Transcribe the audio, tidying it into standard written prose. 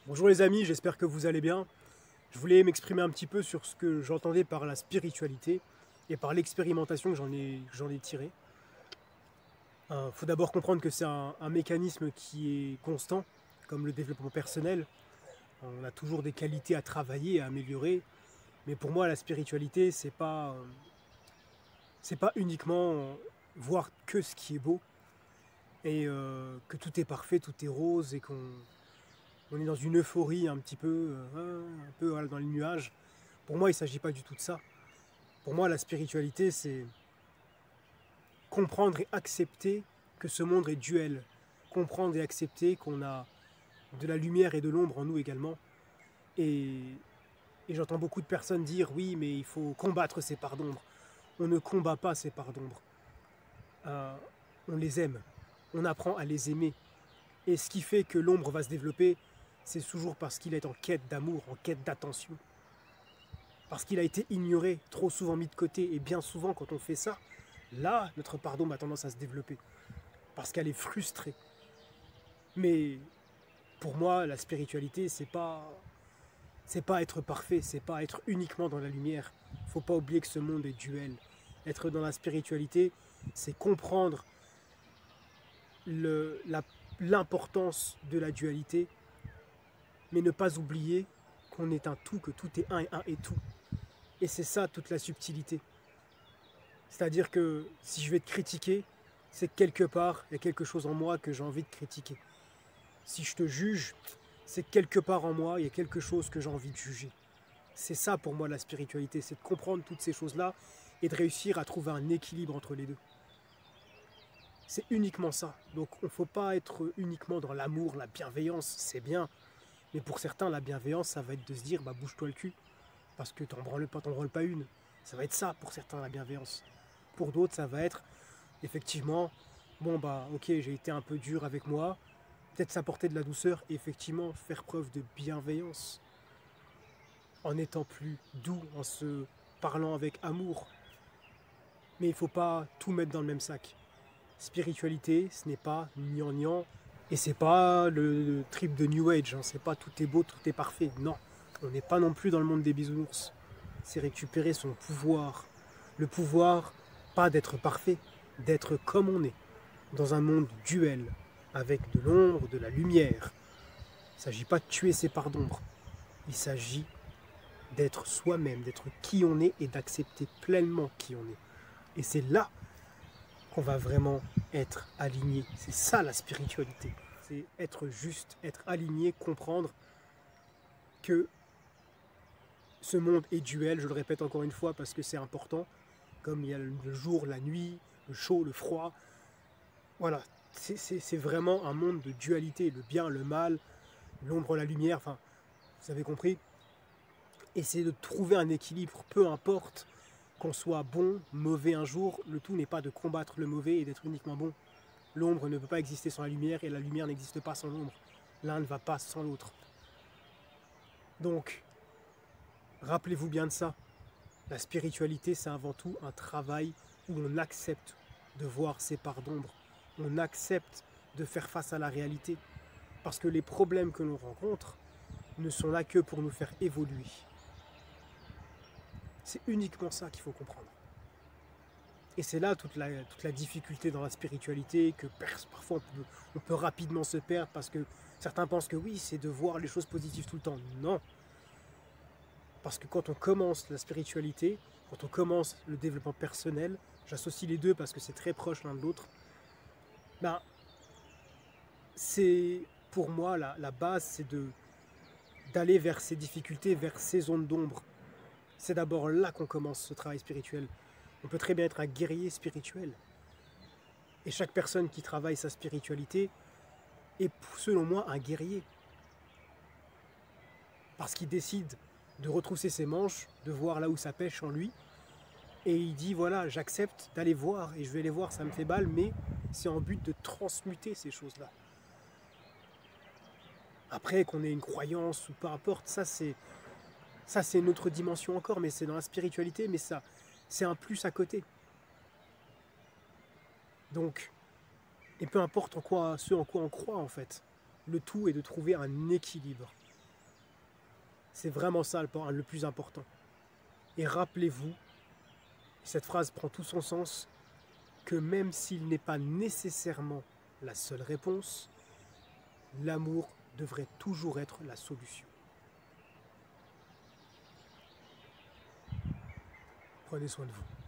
Bonjour les amis, j'espère que vous allez bien. Je voulais m'exprimer un petit peu sur ce que j'entendais par la spiritualité et par l'expérimentation que j'en ai tirée. Il faut d'abord comprendre que c'est un mécanisme qui est constant, comme le développement personnel. On a toujours des qualités à travailler, à améliorer. Mais pour moi, la spiritualité, c'est pas uniquement voir que ce qui est beau et que tout est parfait, tout est rose et qu'on est dans une euphorie un peu voilà, dans les nuages. Pour moi, il ne s'agit pas du tout de ça. Pour moi, la spiritualité, c'est comprendre et accepter que ce monde est duel. Comprendre et accepter qu'on a de la lumière et de l'ombre en nous également. Et, et j'entends beaucoup de personnes dire oui, mais il faut combattre ces parts d'ombre. On ne combat pas ces parts d'ombre. Euh, on les aime. On apprend à les aimer. Et ce qui fait que l'ombre va se développer, c'est toujours parce qu'il est en quête d'amour, en quête d'attention. Parce qu'il a été ignoré, trop souvent mis de côté. Et bien souvent, quand on fait ça, là, notre part d'ombre a tendance à se développer. Parce qu'elle est frustrée. Mais pour moi, la spiritualité, c'est pas être parfait, c'est pas être uniquement dans la lumière. Faut pas oublier que ce monde est duel. Être dans la spiritualité, c'est comprendre l'importance de la dualité, mais ne pas oublier qu'on est un tout, que tout est un et tout. Et c'est ça toute la subtilité. C'est-à-dire que si je vais te critiquer, c'est que quelque part, il y a quelque chose en moi que j'ai envie de critiquer. Si je te juge, c'est que quelque part en moi, il y a quelque chose que j'ai envie de juger. C'est ça pour moi la spiritualité, c'est de comprendre toutes ces choses-là et de réussir à trouver un équilibre entre les deux. C'est uniquement ça. Donc on ne faut pas être uniquement dans l'amour, la bienveillance, c'est bien. Mais pour certains, la bienveillance, ça va être de se dire, bah bouge-toi le cul, parce que t'en branles pas une. Ça va être ça pour certains, la bienveillance. Pour d'autres, ça va être, effectivement, bon bah ok, j'ai été un peu dur avec moi, peut-être s'apporter de la douceur et effectivement faire preuve de bienveillance en étant plus doux, en se parlant avec amour. Mais il ne faut pas tout mettre dans le même sac. Spiritualité, ce n'est pas gnangnan et c'est pas le trip de New Age, hein. C'est pas tout est beau, tout est parfait. Non, on n'est pas non plus dans le monde des bisounours. C'est récupérer son pouvoir. Le pouvoir, pas d'être parfait, d'être comme on est, dans un monde duel, avec de l'ombre, de la lumière. Il ne s'agit pas de tuer ses parts d'ombre. Il s'agit d'être soi-même, d'être qui on est et d'accepter pleinement qui on est. Et c'est là qu'on va vraiment être aligné. C'est ça la spiritualité. C'est être juste, être aligné, comprendre que ce monde est duel, je le répète encore une fois parce que c'est important, comme il y a le jour, la nuit, le chaud, le froid. Voilà, c'est vraiment un monde de dualité, le bien, le mal, l'ombre, la lumière, enfin, vous avez compris. Et c'est de trouver un équilibre, peu importe qu'on soit bon, mauvais un jour, le tout n'est pas de combattre le mauvais et d'être uniquement bon. L'ombre ne peut pas exister sans la lumière et la lumière n'existe pas sans l'ombre. L'un ne va pas sans l'autre. Donc, rappelez-vous bien de ça. La spiritualité, c'est avant tout un travail où on accepte de voir ses parts d'ombre. On accepte de faire face à la réalité. Parce que les problèmes que l'on rencontre ne sont là que pour nous faire évoluer. C'est uniquement ça qu'il faut comprendre. Et c'est là toute la difficulté dans la spiritualité, que parfois on peut rapidement se perdre parce que certains pensent que oui, c'est de voir les choses positives tout le temps. Non. Parce que quand on commence la spiritualité, quand on commence le développement personnel, j'associe les deux parce que c'est très proche l'un de l'autre, ben, c'est pour moi la base, c'est d'aller vers ces difficultés, vers ces zones d'ombre. C'est d'abord là qu'on commence ce travail spirituel. On peut très bien être un guerrier spirituel. Et chaque personne qui travaille sa spiritualité est, selon moi, un guerrier. Parce qu'il décide de retrousser ses manches, de voir là où ça pêche en lui. Et il dit, voilà, j'accepte d'aller voir, et je vais aller voir, ça me fait mal, mais c'est en but de transmuter ces choses-là. Après, qu'on ait une croyance ou peu importe, ça c'est une autre dimension encore, mais c'est dans la spiritualité, mais ça, c'est un plus à côté. Donc, et peu importe ce en quoi on croit en fait, le tout est de trouver un équilibre. C'est vraiment ça le plus important. Et rappelez-vous, cette phrase prend tout son sens, que même s'il n'est pas nécessairement la seule réponse, l'amour devrait toujours être la solution. Prenez soin de vous.